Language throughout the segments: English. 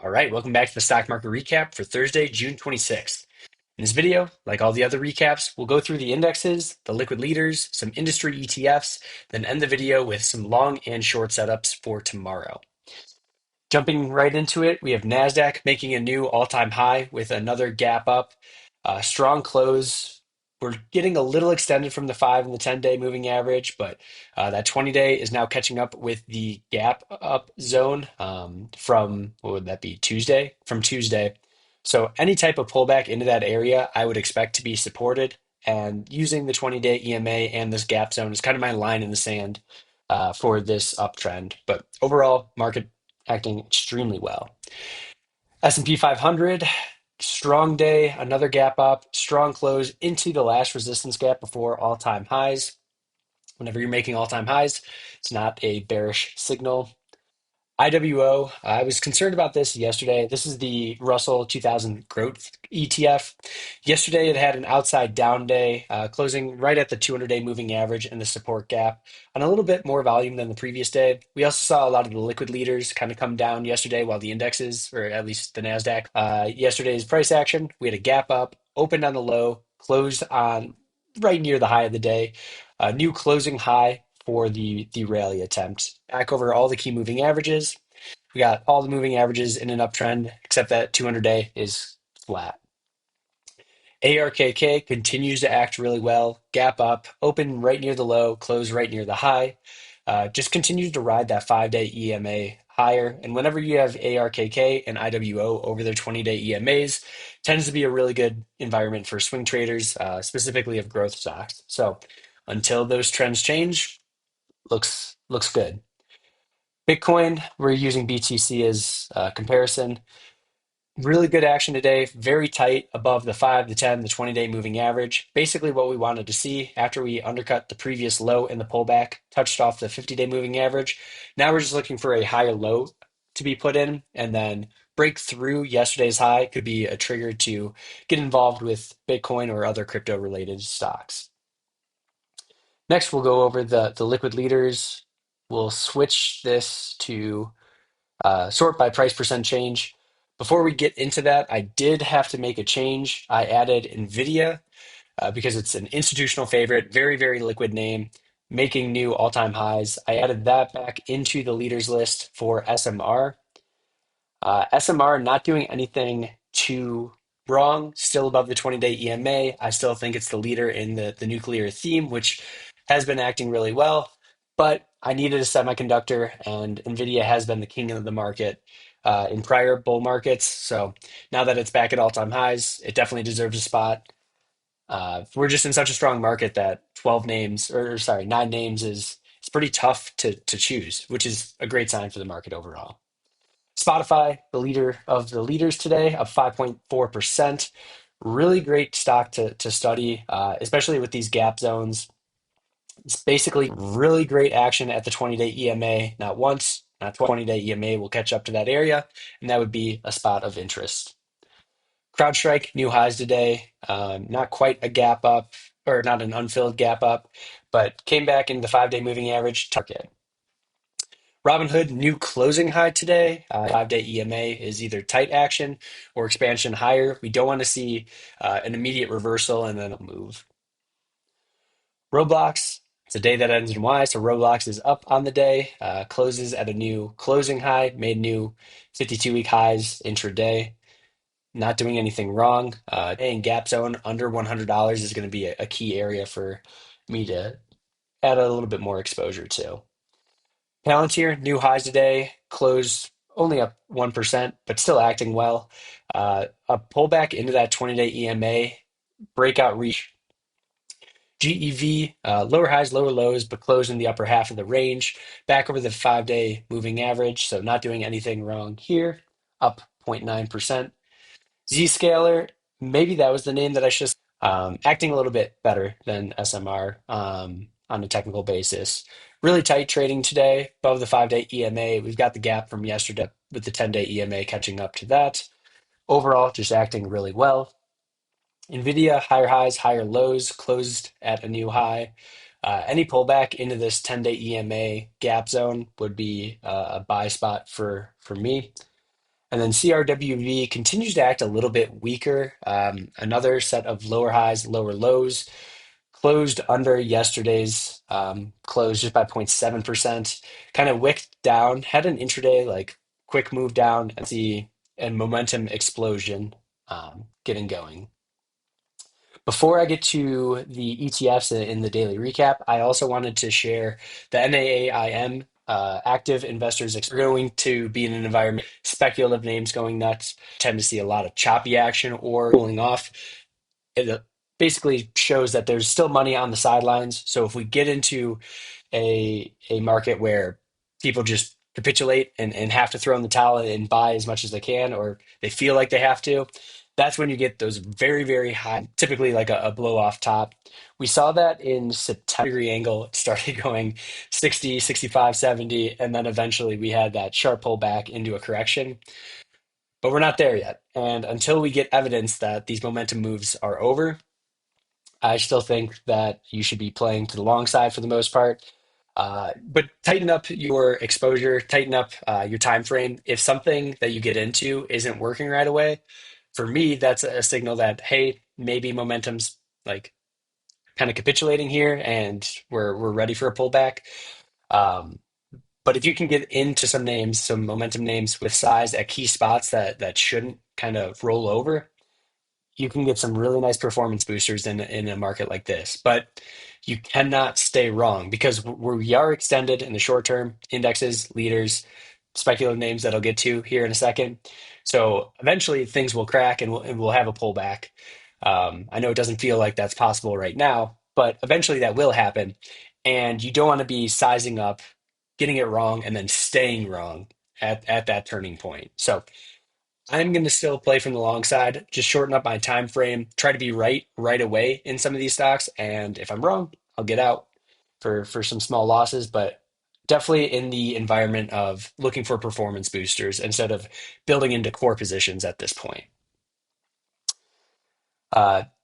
All right, welcome back to the stock market recap for Thursday, June 26th. In this video, like all the other recaps, we'll go through the indexes, the liquid leaders, some industry ETFs, then end the video with some long and short setups for tomorrow. Jumping right into it, we have Nasdaq making a new all-time high with another gap up. Strong close. We're getting a little extended from the 5 and the 10-day moving average, but that 20-day is now catching up with the gap up zone from, what would that be, Tuesday? From Tuesday. So any type of pullback into that area, I would expect to be supported. And using the 20-day EMA and this gap zone is kind of my line in the sand for this uptrend. But overall, market acting extremely well. S&P 500, strong day, another gap up, strong close into the last resistance gap before all-time highs. Whenever you're making all-time highs, it's not a bearish signal. IWO, I was concerned about this yesterday. This is the Russell 2000 Growth ETF. Yesterday, it had an outside down day, closing right at the 200-day moving average and the support gap on a little bit more volume than the previous day. We also saw a lot of the liquid leaders kind of come down yesterday while the indexes, or at least the NASDAQ, yesterday's price action, we had a gap up, opened on the low, closed on right near the high of the day. A new closing high for the rally attempt. Back over all the key moving averages. We got all the moving averages in an uptrend, except that 200-day is flat. ARKK continues to act really well. Gap up, open right near the low, close right near the high. Just continues to ride that 5-day EMA higher. And whenever you have ARKK and IWO over their 20-day EMAs, tends to be a really good environment for swing traders, specifically of growth stocks. So until those trends change, looks good. Bitcoin, we're using BTC as comparison. Really good action today, very tight above the 5, the 10, the 20-day moving average. Basically what we wanted to see after we undercut the previous low in the pullback, touched off the 50-day moving average. Now we're just looking for a higher low to be put in, and then break through yesterday's high could be a trigger to get involved with Bitcoin or other crypto-related stocks. Next, we'll go over the liquid leaders. We'll switch this to sort by price percent change. Before we get into that, I did have to make a change. I added NVIDIA because it's an institutional favorite, very, very liquid name, making new all-time highs. I added that back into the leaders list for SMR. SMR not doing anything too wrong, still above the 20-day EMA. I still think it's the leader in the nuclear theme, which has been acting really well. But I needed a semiconductor, and NVIDIA has been the king of the market in prior bull markets. So now that it's back at all-time highs, it definitely deserves a spot. We're just in such a strong market that 12 names, or sorry, 9 names is it's pretty tough to choose, which is a great sign for the market overall. Spotify, the leader of the leaders today, up 5.4%. Really great stock to study, especially with these gap zones. It's basically really great action at the 20-day EMA, not once, not 20-day EMA will catch up to that area, and that would be a spot of interest. CrowdStrike, new highs today, not quite a gap up, or not an unfilled gap up, but came back into the 5-day moving average target. Robinhood, new closing high today. 5-day EMA is either tight action or expansion higher. We don't want to see an immediate reversal and then a move. Roblox, it's a day that ends in Y, so Roblox is up on the day, closes at a new closing high, made new 52-week highs intraday. Not doing anything wrong. In gap zone under $100 is going to be a key area for me to add a little bit more exposure to. Palantir, new highs today, closed only up 1%, but still acting well. A pullback into that 20-day EMA, breakout reach. GEV, lower highs, lower lows, but closed in the upper half of the range, back over the 5-day moving average, so not doing anything wrong here, up 0.9%. Zscaler, maybe that was the name that I should acting a little bit better than SMR on a technical basis. Really tight trading today, above the 5-day EMA. We've got the gap from yesterday with the 10-day EMA catching up to that. Overall, just acting really well. NVIDIA, higher highs, higher lows, closed at a new high. Any pullback into this 10-day EMA gap zone would be a buy spot for me. And then CRWV continues to act a little bit weaker. Another set of lower highs, lower lows, closed under yesterday's close just by 0.7%. Kind of wicked down, had an intraday like quick move down and see and momentum explosion getting going. Before I get to the ETFs in the daily recap, I also wanted to share the NAAIM active investors are going to be in an environment, speculative names going nuts, tend to see a lot of choppy action or cooling off. It basically shows that there's still money on the sidelines. So if we get into a market where people just capitulate and have to throw in the towel and buy as much as they can, or they feel like they have to, that's when you get those very, very high, typically like a blow off top. We saw that in September degree angle. It started going 60, 65, 70, and then eventually we had that sharp pullback into a correction. But we're not there yet. And until we get evidence that these momentum moves are over, I still think that you should be playing to the long side for the most part. But tighten up your exposure, tighten up your time frame. If something that you get into isn't working right away, for me, that's a signal that, hey, maybe momentum's like kind of capitulating here and we're ready for a pullback. Um, but if you can get into some names, some momentum names with size at key spots that shouldn't kind of roll over, you can get some really nice performance boosters in a market like this. But you cannot stay wrong because we are extended in the short term, indexes, leaders, speculative names that I'll get to here in a second. So eventually things will crack and we'll have a pullback. I know it doesn't feel like that's possible right now, but eventually that will happen. And you don't want to be sizing up, getting it wrong, and then staying wrong at that turning point. So I'm going to still play from the long side, just shorten up my time frame, try to be right away in some of these stocks, and if I'm wrong, I'll get out for some small losses, but definitely in the environment of looking for performance boosters instead of building into core positions at this point.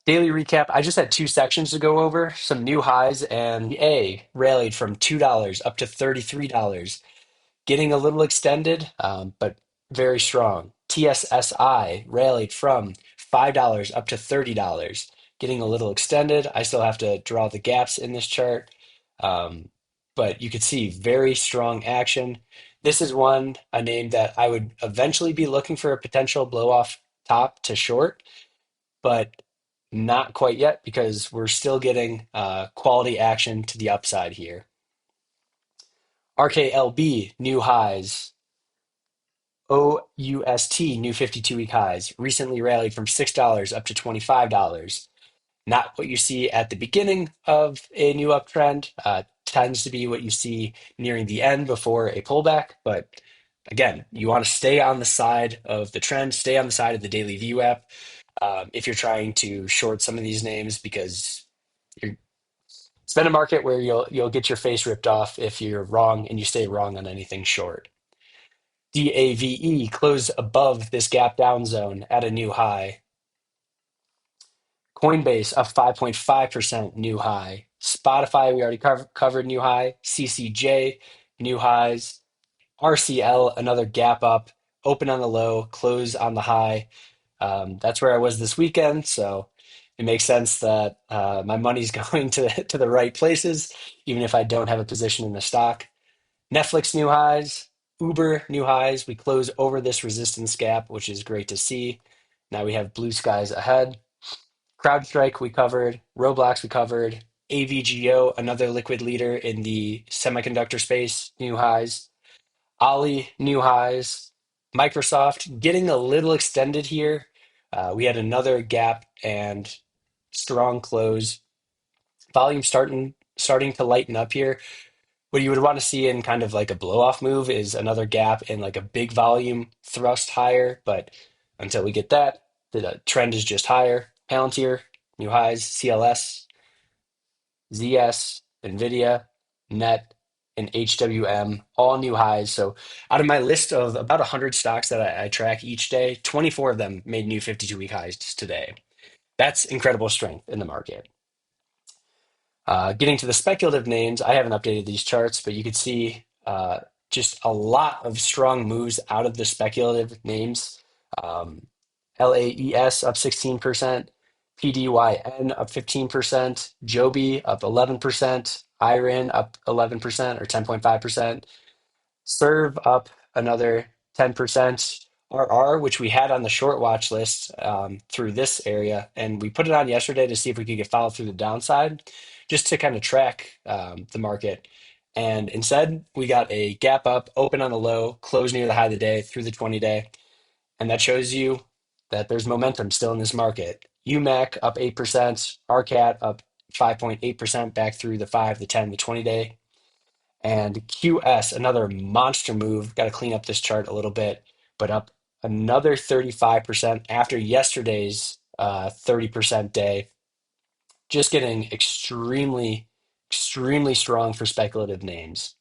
Daily recap, I just had two sections to go over, some new highs, and A rallied from $2 up to $33, getting a little extended, but very strong. TSSI rallied from $5 up to $30, getting a little extended. I still have to draw the gaps in this chart, um, but you could see very strong action. This is a name that I would eventually be looking for a potential blow off top to short, but not quite yet because we're still getting quality action to the upside here. RKLB, new highs. OUST, new 52-week highs, recently rallied from $6 up to $25. Not what you see at the beginning of a new uptrend, tends to be what you see nearing the end before a pullback. But again, you want to stay on the side of the trend, stay on the side of the daily view app if you're trying to short some of these names because it's been a market where you'll get your face ripped off if you're wrong and you stay wrong on anything short. DAVE closed above this gap down zone at a new high. Coinbase up 5.5% new high. Spotify, we already covered new high. CCJ, new highs. RCL, another gap up. Open on the low, close on the high. That's where I was this weekend, so it makes sense that my money's going to the right places, even if I don't have a position in the stock. Netflix new highs, Uber new highs. We close over this resistance gap, which is great to see. Now we have blue skies ahead. CrowdStrike we covered, Roblox we covered, AVGO, another liquid leader in the semiconductor space, new highs. Ali, new highs. Microsoft getting a little extended here. We had another gap and strong close. Volume starting to lighten up here. What you would want to see in kind of like a blow off move is another gap in like a big volume thrust higher. But until we get that, the trend is just higher. Palantir, new highs, CLS, ZS, NVIDIA, NET, and HWM, all new highs. So out of my list of about 100 stocks that I track each day, 24 of them made new 52-week highs today. That's incredible strength in the market. Getting to the speculative names, I haven't updated these charts, but you could see just a lot of strong moves out of the speculative names. Um, LAES up 16%, PDYN up 15%, Joby up 11%, IRIN up 11% or 10.5%, Serve up another 10%. RR, which we had on the short watch list through this area, and we put it on yesterday to see if we could get followed through the downside, just to kind of track the market. And instead, we got a gap up, open on the low, close near the high of the day through the 20-day. And that shows you that there's momentum still in this market. UMAC up 8%, RCAT up 5.8% back through the 5, the 10, the 20-day. And QS, another monster move. Got to clean up this chart a little bit, but up another 35% after yesterday's 30% day. Just getting extremely, extremely strong for speculative names.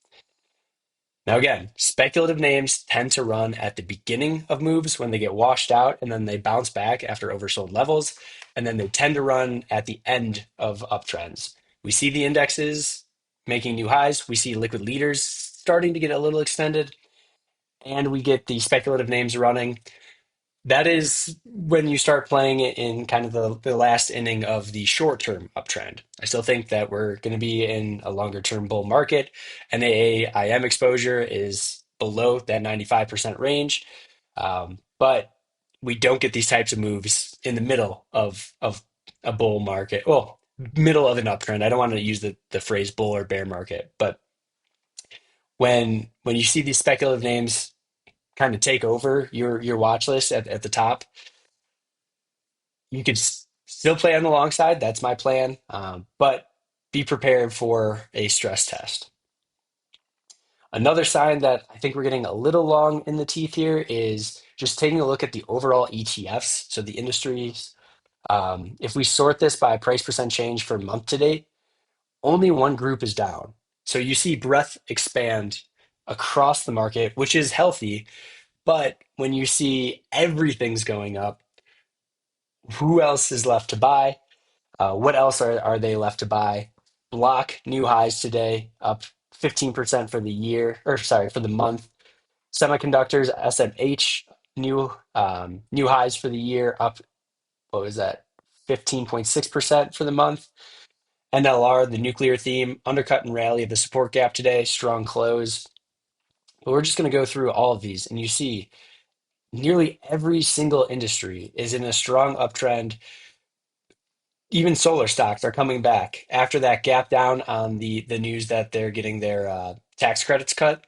Now, again, speculative names tend to run at the beginning of moves when they get washed out and then they bounce back after oversold levels. And then they tend to run at the end of uptrends. We see the indexes making new highs. We see liquid leaders starting to get a little extended. And we get the speculative names running. That is when you start playing it in kind of the last inning of the short-term uptrend. I still think that we're going to be in a longer-term bull market. NAAIM exposure is below that 95% range. But we don't get these types of moves in the middle of a bull market. Well, middle of an uptrend. I don't want to use the phrase bull or bear market, but when you see these speculative names kind of take over your watch list at the top, you could still play on the long side. That's my plan. But be prepared for a stress test. Another sign that I think we're getting a little long in the teeth here is just taking a look at the overall ETFs. So the industries, if we sort this by price percent change for month to date, only one group is down. So you see breadth expand across the market, which is healthy. But when you see everything's going up, who else is left to buy? What else are they left to buy? Block new highs today, up 15% for the year, or sorry, for the month. Semiconductors, SMH, new highs for the year, up, what was that? 15.6% for the month. NLR, the nuclear theme, undercut and rally of the support gap today, strong close. But we're just going to go through all of these, and you see nearly every single industry is in a strong uptrend. Even solar stocks are coming back after that gap down on the news that they're getting their tax credits cut.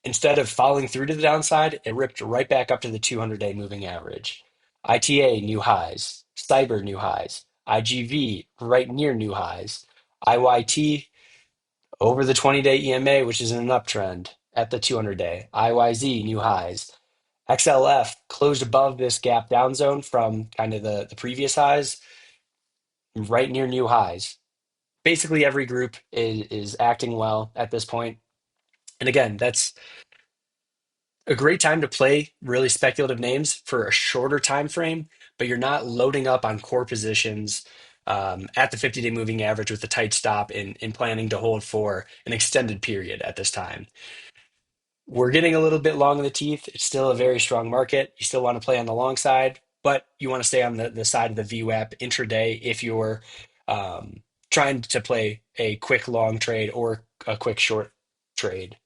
Instead of falling through to the downside, it ripped right back up to the 200-day moving average. ITA new highs, Cyber new highs, IGV right near new highs, IYT over the 20-day EMA, which is in an uptrend at the 200-day, IYZ new highs. XLF closed above this gap down zone from kind of the previous highs, right near new highs. Basically, every group is acting well at this point. And again, that's a great time to play really speculative names for a shorter time frame, but you're not loading up on core positions at the 50-day moving average with a tight stop in planning to hold for an extended period at this time. We're getting a little bit long in the teeth. It's still a very strong market. You still want to play on the long side, but you want to stay on the side of the VWAP intraday if you're trying to play a quick long trade or a quick short trade.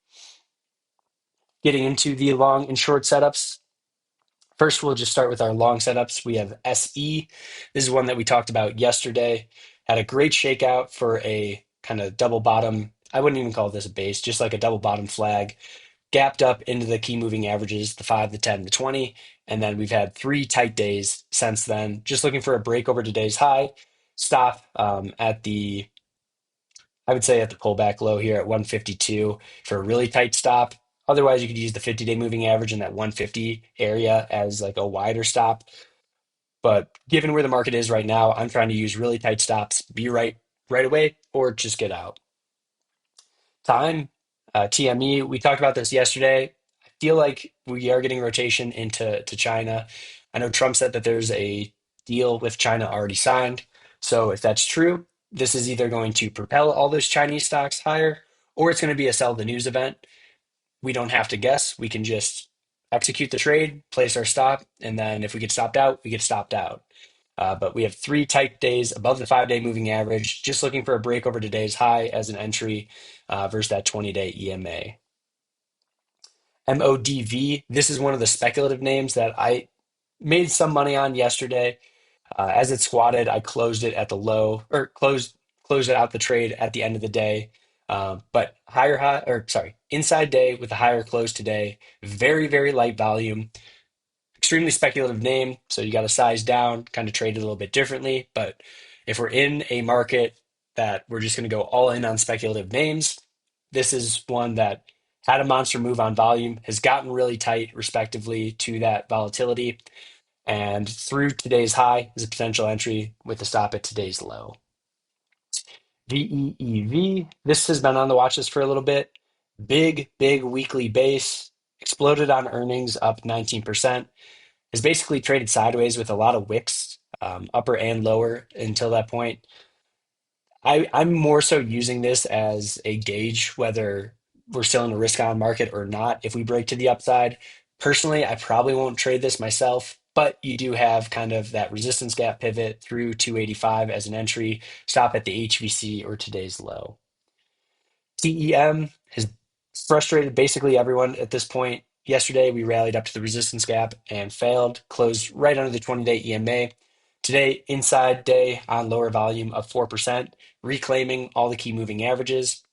Getting into the long and short setups. First, we'll just start with our long setups. We have SE. This is one that we talked about yesterday. Had a great shakeout for a kind of double bottom. I wouldn't even call this a base, just like a double bottom flag. Gapped up into the key moving averages, the 5, the 10, the 20. And then we've had 3 tight days since then. Just looking for a break over today's high. Stop at the, I would say at the pullback low here at 152 for a really tight stop. Otherwise, you could use the 50-day moving average in that 150 area as like a wider stop. But given where the market is right now, I'm trying to use really tight stops, be right away, or just get out. Time, TME, we talked about this yesterday. I feel like we are getting rotation to China. I know Trump said that there's a deal with China already signed. So if that's true, this is either going to propel all those Chinese stocks higher or it's going to be a sell the news event. we don't have to guess. We can just execute the trade, place our stop, and then if we get stopped out, we get stopped out. But we have three tight days above the 5-day moving average, just looking for a break over today's high as an entry versus that 20-day EMA. MODV, this is one of the speculative names that I made some money on yesterday. As it squatted, I closed it at the low or closed it out the trade at the end of the day. But higher high or sorry, inside day with a higher close today. Very, very light volume, extremely speculative name. So you got to size down, kind of trade it a little bit differently. But if we're in a market that we're just going to go all in on speculative names, this is one that had a monster move on volume, has gotten really tight respectively to that volatility. And through today's high is a potential entry with a stop at today's low. VEEV, this has been on the watch list for a little bit. Big weekly base, exploded on earnings, up 19%. Has basically traded sideways with a lot of wicks, upper and lower until that point. I'm more so using this as a gauge whether we're still in a risk on market or not. If we break to the upside, personally, I probably won't trade this myself, but you do have kind of that resistance gap pivot through 285 as an entry, stop at the HVC or today's low. TEM has frustrated basically everyone at this point. Yesterday, we rallied up to the resistance gap and failed, closed right under the 20-day EMA. Today, inside day on lower volume of 4%, reclaiming all the key moving averages.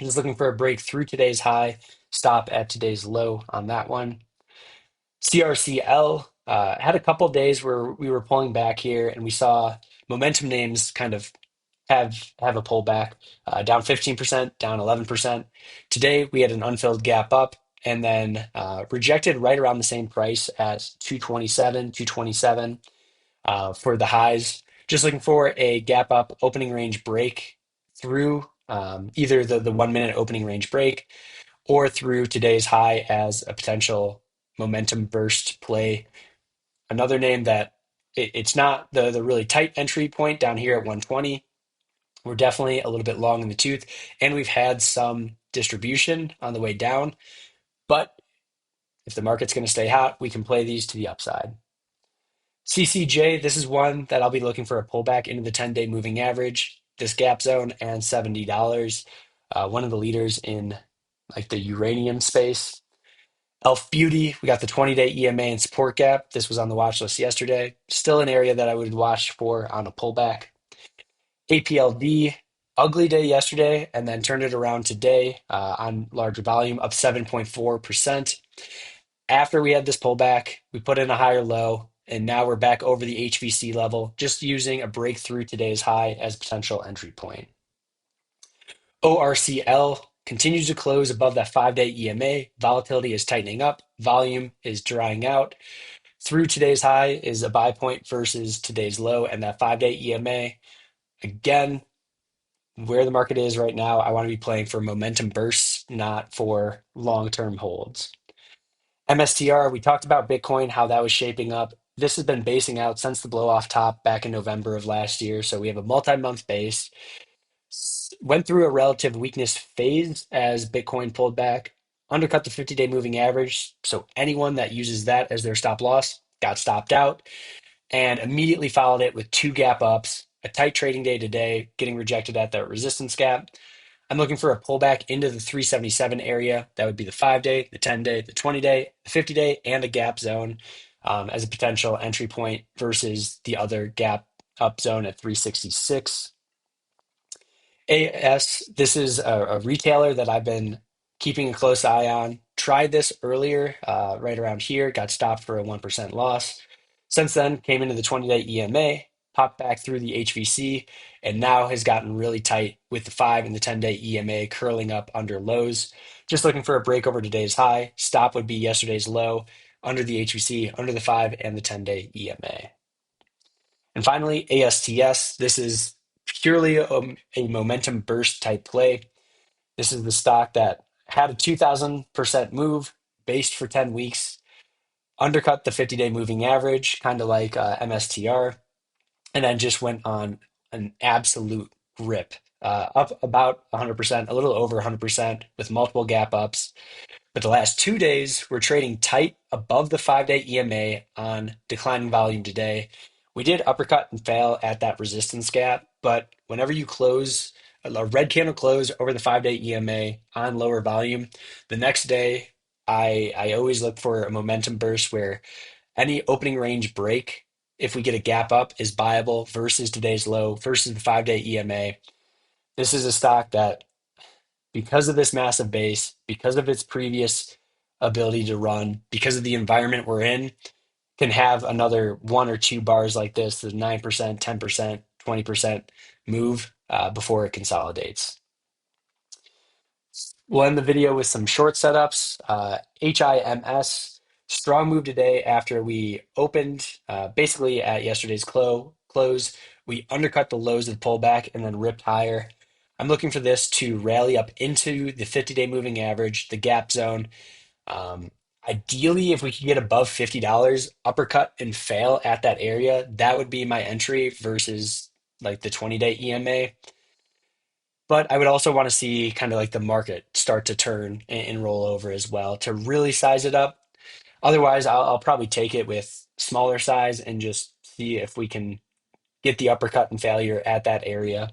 Just looking for a break through today's high, stop at today's low on that one. CRCL had a couple days where we were pulling back here and we saw momentum names kind of have a pullback, down 15%, down 11%. Today we had an unfilled gap up and then rejected right around the same price as 227 for the highs. Just looking for a gap up opening range break through either the 1 minute opening range break or through today's high as a potential momentum burst play. Another name that it's not the really tight entry point down here at 120. We're definitely a little bit long in the tooth, and we've had some distribution on the way down. But if the market's going to stay hot, we can play these to the upside. CCJ, this is one that I'll be looking for a pullback into the 10-day moving average, this gap zone, and $70. One of the leaders in like the uranium space. Elf Beauty, we got the 20-day EMA and support gap. This was on the watch list yesterday. Still an area that I would watch for on a pullback. APLD, ugly day yesterday, and then turned it around today on larger volume, up 7.4%. After we had this pullback, we put in a higher low, and now we're back over the HVC level, just using a breakthrough today's high as potential entry point. ORCL continues to close above that 5-day EMA. Volatility is tightening up. Volume is drying out. Through today's high is a buy point versus today's low and that 5-day EMA. Again, where the market is right now, I want to be playing for momentum bursts, not for long-term holds. MSTR, we talked about Bitcoin, how that was shaping up. This has been basing out since the blow off top back in November of last year. So we have a multi-month base. Went through a relative weakness phase as Bitcoin pulled back, undercut the 50-day moving average. So anyone that uses that as their stop loss got stopped out and immediately followed it with two gap ups, a tight trading day today, getting rejected at that resistance gap. I'm looking for a pullback into the 377 area. That would be the 5-day, the 10-day, the 20-day, the 50-day, and a gap zone as a potential entry point versus the other gap up zone at 366. AS, this is a retailer that I've been keeping a close eye on. Tried this earlier, right around here, got stopped for a 1% loss. Since then, came into the 20-day EMA, popped back through the HVC, and now has gotten really tight with the 5 and the 10-day EMA curling up under lows. Just looking for a break over today's high. Stop would be yesterday's low under the HVC, under the 5 and the 10-day EMA. And finally, ASTS. This is purely a momentum burst type play. This is the stock that had a 2,000% move based for 10 weeks, undercut the 50-day moving average, kind of like MSTR, and then just went on an absolute rip up about 100%, a little over 100% with multiple gap ups. But the last 2 days, we're trading tight above the 5-day EMA on declining volume today. We did uppercut and fail at that resistance gap, but whenever you close a red candle close over the 5-day EMA on lower volume, the next day I always look for a momentum burst where any opening range break, if we get a gap up, is buyable versus today's low versus the 5-day EMA. This is a stock that, because of this massive base, because of its previous ability to run, because of the environment we're in, can have another one or two bars like this, the 9%, 10%, 20% move before it consolidates. We'll end the video with some short setups. HIMS, strong move today after we opened basically at yesterday's close. We undercut the lows of the pullback and then ripped higher. I'm looking for this to rally up into the 50-day moving average, the gap zone. Um, Ideally, if we could get above $50, uppercut and fail at that area, that would be my entry versus like the 20-day EMA. But I would also want to see kind of like the market start to turn and roll over as well to really size it up. Otherwise, I'll probably take it with smaller size and just see if we can get the uppercut and failure at that area.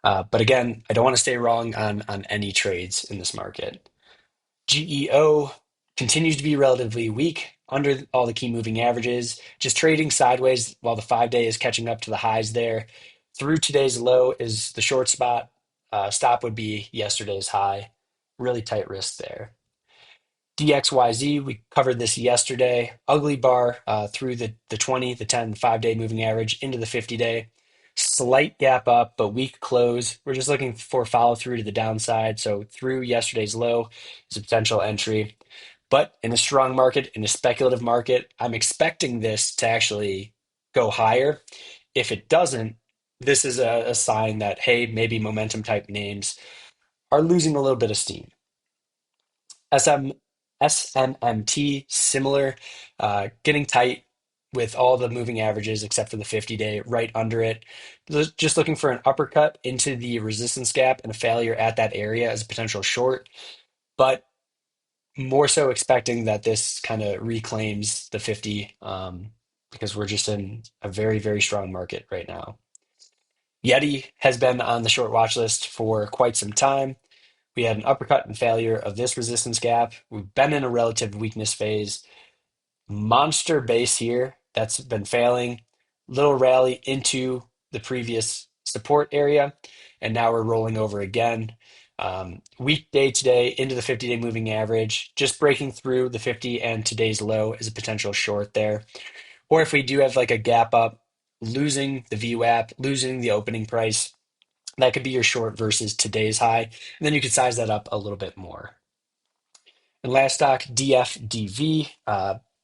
But again, I don't want to stay wrong on any trades in this market. GEO continues to be relatively weak under all the key moving averages, just trading sideways while the 5-day is catching up to the highs there. Through today's low is the short spot. Stop would be yesterday's high. Really tight risk there. DXYZ, we covered this yesterday. Ugly bar through the 20, the 10, 5-day moving average into the 50-day. Slight gap up, but weak close. We're just looking for follow through to the downside. So through yesterday's low is a potential entry. But in a strong market, in a speculative market, I'm expecting this to actually go higher. If it doesn't, this is a sign that, hey, maybe momentum type names are losing a little bit of steam. SM, SMMT, similar, getting tight with all the moving averages except for the 50-day right under it. Just looking for an uppercut into the resistance gap and a failure at that area as a potential short, but more so expecting that this kind of reclaims the 50 because we're just in a very, very strong market right now. YETI has been on the short watch list for quite some time. We had an uppercut and failure of this resistance gap. We've been in a relative weakness phase. Monster base here that's been failing. Little rally into the previous support area, and now we're rolling over again. Weak day today into the 50-day moving average, just breaking through the 50 and today's low is a potential short there. Or if we do have like a gap up, losing the VWAP, losing the opening price, that could be your short versus today's high. And then you could size that up a little bit more. And last stock, DFDV,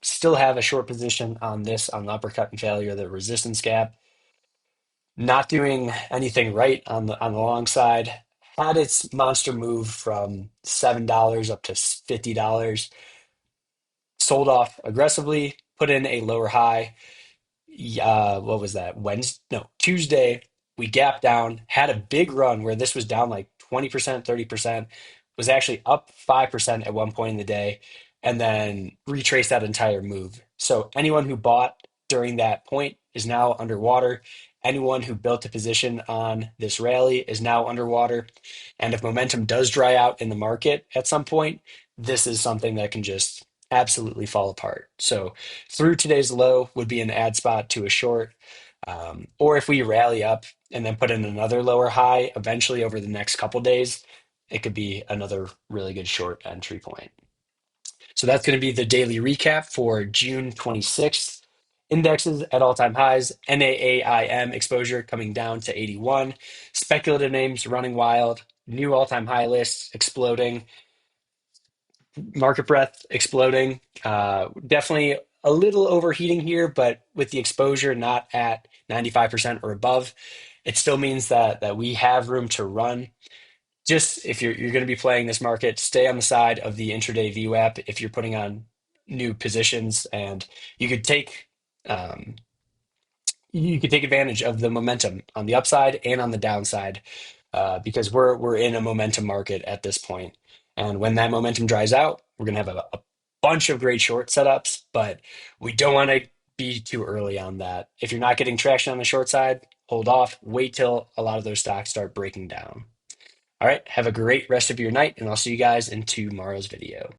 still have a short position on this on the uppercut and failure, the resistance gap. Not doing anything right on the long side. Had its monster move from $7 up to $50. Sold off aggressively, put in a lower high. What was that? Wednesday? No, Tuesday. We gapped down, had a big run where this was down like 20%, 30%, was actually up 5% at one point in the day, and then retraced that entire move. So anyone who bought during that point is now underwater. Anyone who built a position on this rally is now underwater. And if momentum does dry out in the market at some point, this is something that can just absolutely fall apart. So through today's low would be an add spot to a short. Or if we rally up and then put in another lower high eventually over the next couple days, it could be another really good short entry point. So that's going to be the daily recap for June 26th. Indexes at all-time highs, NAAIM exposure coming down to 81, speculative names running wild, new all-time high lists exploding, market breadth exploding. Definitely a little overheating here, but with the exposure not at 95% or above, it still means that we have room to run. Just if you're going to be playing this market, stay on the side of the intraday VWAP if you're putting on new positions, and you could take you can take advantage of the momentum on the upside and on the downside, because we're in a momentum market at this point. And when that momentum dries out, we're gonna have a bunch of great short setups, but we don't want to be too early on that. If you're not getting traction on the short side, hold off, wait till a lot of those stocks start breaking down. All right, have a great rest of your night, and I'll see you guys in tomorrow's video.